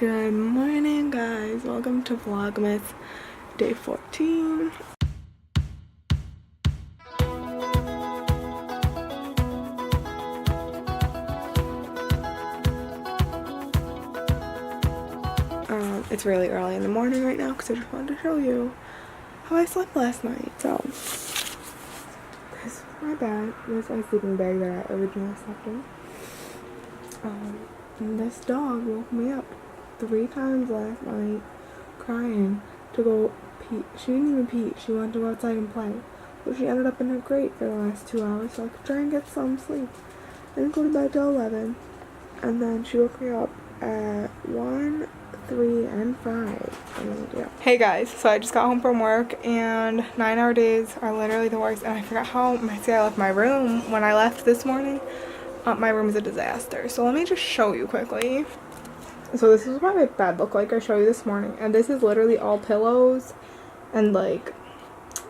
Good morning, guys. Welcome to Vlogmas day 14. It's really early in the morning right now because I just wanted to show you how I slept last night. So this is my bed. This is my sleeping bag that I originally slept in. And this dog woke me up 3 times last night crying to go pee. She didn't even pee. She wanted to go outside and play. But she ended up in her crate for the last 2 hours so I could try and get some sleep. I didn't go to bed till 11. And then she woke me up at 1, 3, and 5. Hey guys, so I just got home from work and 9-hour days are literally the worst. And I forgot how messy I left my room when I left this morning. My room is a disaster. So let me just show you quickly. So this is what my bed looked like I showed you this morning. And this is literally all pillows and like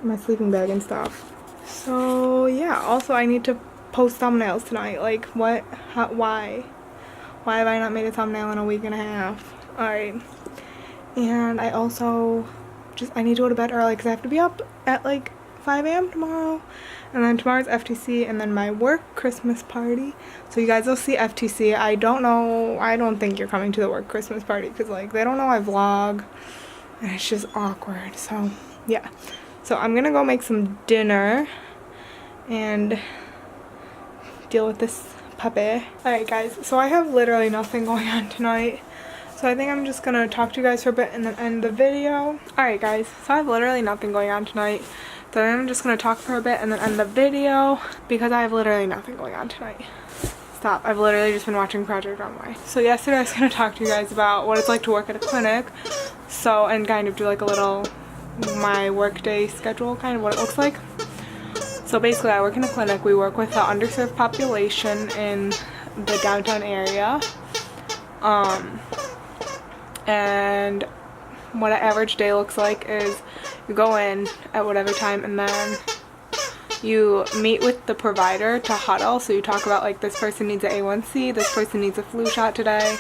my sleeping bag and stuff. So yeah, also I need to post thumbnails tonight. Like what, how, why have I not made a thumbnail in a week and a half? Alright. And I also I need to go to bed early because I have to be up at like 5 a.m. tomorrow. And then tomorrow's FTC and then my work Christmas party. So you guys will see FTC. I don't think you're coming to the work Christmas party because like they don't know I vlog. And it's just awkward. So yeah. So I'm gonna go make some dinner and deal with this puppy. Alright guys, so I have literally nothing going on tonight. So I think I'm just gonna talk to you guys for a bit and then end the video. Alright guys, so I have literally nothing going on tonight. So I'm just gonna talk for a bit and then end the video because I have literally nothing going on tonight. Stop, I've literally just been watching Project Runway. So yesterday I was gonna talk to you guys about what it's like to work at a clinic. So, and kind of do like a little, my workday schedule, kind of what it looks like. So basically I work in a clinic. We work with the underserved population in the downtown area. And what an average day looks like is you go in at whatever time and then you meet with the provider to huddle. So you talk about like this person needs an A1C, this person needs a flu shot today,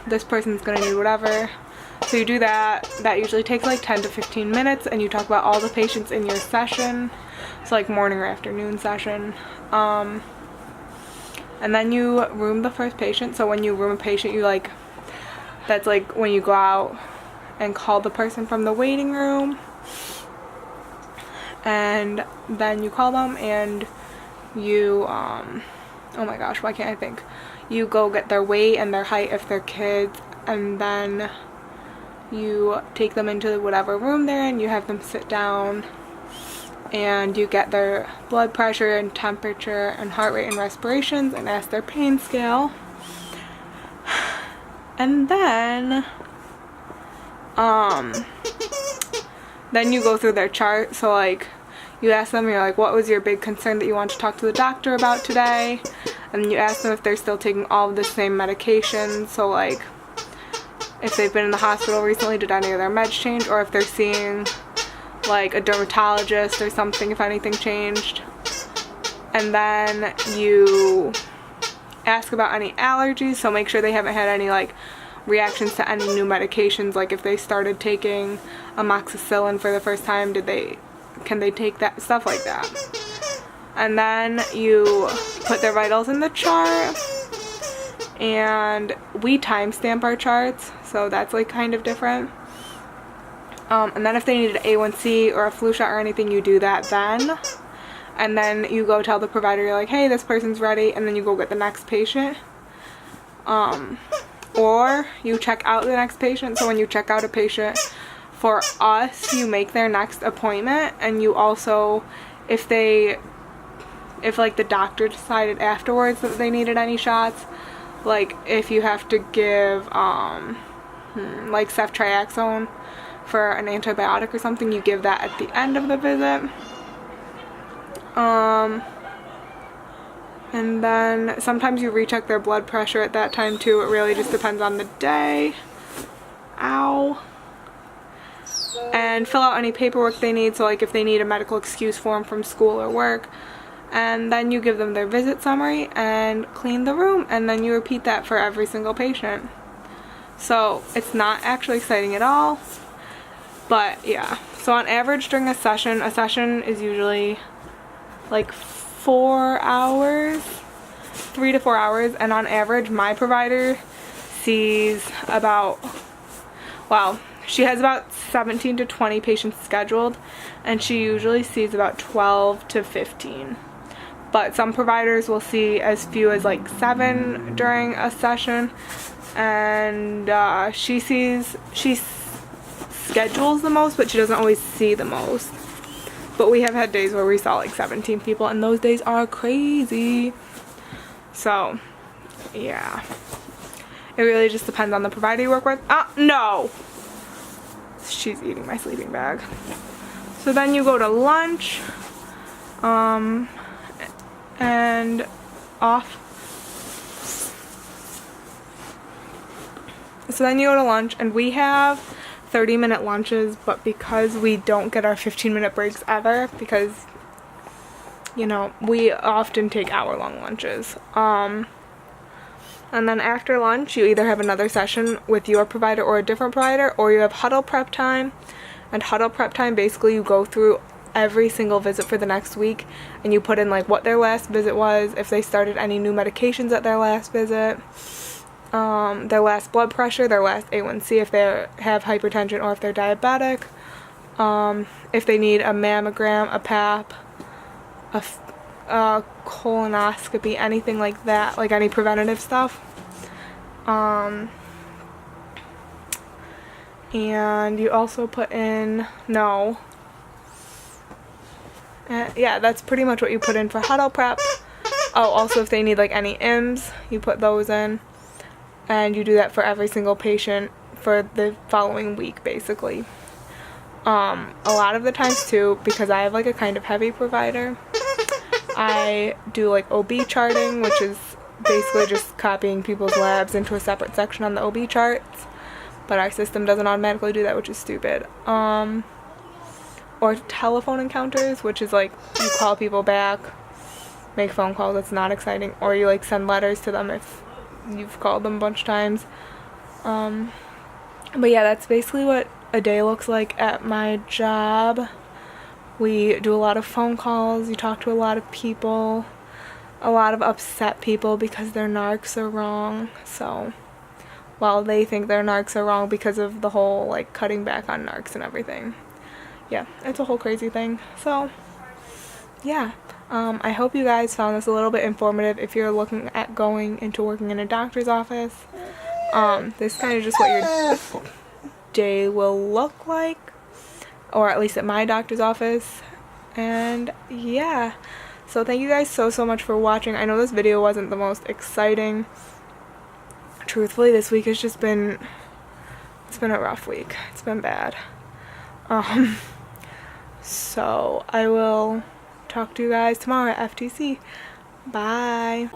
this person's gonna need whatever. So you do that. That usually takes like 10 to 15 minutes and you talk about all the patients in your session. So like morning or afternoon session. And then you room the first patient. So when you room a patient, you like, that's like when you go out and call the person from the waiting room. And then you call them and you, oh my gosh, why can't I think? You go get their weight and their height if they're kids. And then you take them into whatever room they're in. You have them sit down. And you get their blood pressure and temperature and heart rate and respirations and ask their pain scale. And then you go through their chart. So like you ask them, you're like, what was your big concern that you want to talk to the doctor about today? And then you ask them if they're still taking all of the same medications. So like if they've been in the hospital recently, did any of their meds change? Or if they're seeing like a dermatologist or something, if anything changed. And then you ask about any allergies, so make sure they haven't had any like reactions to any new medications. Like if they started taking amoxicillin for the first time, can they take that, stuff like that. And then you put their vitals in the chart and we timestamp our charts, so that's like kind of different. And then if they needed an A1C or a flu shot or anything, you do that then. And then you go tell the provider, you're like, hey, this person's ready. And then you go get the next patient. Or you check out the next patient. So when you check out a patient, for us, you make their next appointment. And you also, if like the doctor decided afterwards that they needed any shots, like if you have to give like ceftriaxone for an antibiotic or something, you give that at the end of the visit. And then sometimes you recheck their blood pressure at that time too. It really just depends on the day. Ow. And fill out any paperwork they need. So like if they need a medical excuse form from school or work. And then you give them their visit summary and clean the room. And then you repeat that for every single patient. So it's not actually exciting at all. But yeah, so on average during a session is usually like 4 hours, 3 to 4 hours, and on average my provider sees about, well, she has about 17 to 20 patients scheduled, and she usually sees about 12 to 15. But some providers will see as few as like 7 during a session, and she schedules the most, but she doesn't always see the most. But we have had days where we saw like 17 people, and those days are crazy. So yeah, it really just depends on the provider you work with. No, she's eating my sleeping bag. So then you go to lunch, and off. So then you go to lunch, and we have 30-minute lunches, but because we don't get our 15-minute breaks ever, because, you know, we often take hour-long lunches. And then after lunch, you either have another session with your provider or a different provider, or you have huddle prep time. And huddle prep time, basically you go through every single visit for the next week, and you put in like what their last visit was, if they started any new medications at their last visit, their last blood pressure, their last A1C, if they have hypertension or if they're diabetic, if they need a mammogram, a pap, a colonoscopy, anything like that, like any preventative stuff. And you also put in, yeah, that's pretty much what you put in for huddle prep. Oh, also if they need like any IMs, you put those in. And you do that for every single patient for the following week, basically. A lot of the times too, because I have like a kind of heavy provider, I do like OB charting, which is basically just copying people's labs into a separate section on the OB charts, but our system doesn't automatically do that, which is stupid. Or telephone encounters, which is like you call people back, make phone calls. That's not exciting. Or you like send letters to them if you've called them a bunch of times. But yeah, that's basically what a day looks like at my job. We do a lot of phone calls, you talk to a lot of people, a lot of upset people because their narcs are wrong. So, well, they think their narcs are wrong because of the whole like cutting back on narcs and everything. Yeah, it's a whole crazy thing. So yeah, I hope you guys found this a little bit informative if you're looking at going into working in a doctor's office. This is kind of just what your day will look like, or at least at my doctor's office. And yeah, so thank you guys so much for watching. I know this video wasn't the most exciting. Truthfully, this week has just been, it's been a rough week. It's been bad. So I will talk to you guys tomorrow at FTC. Bye.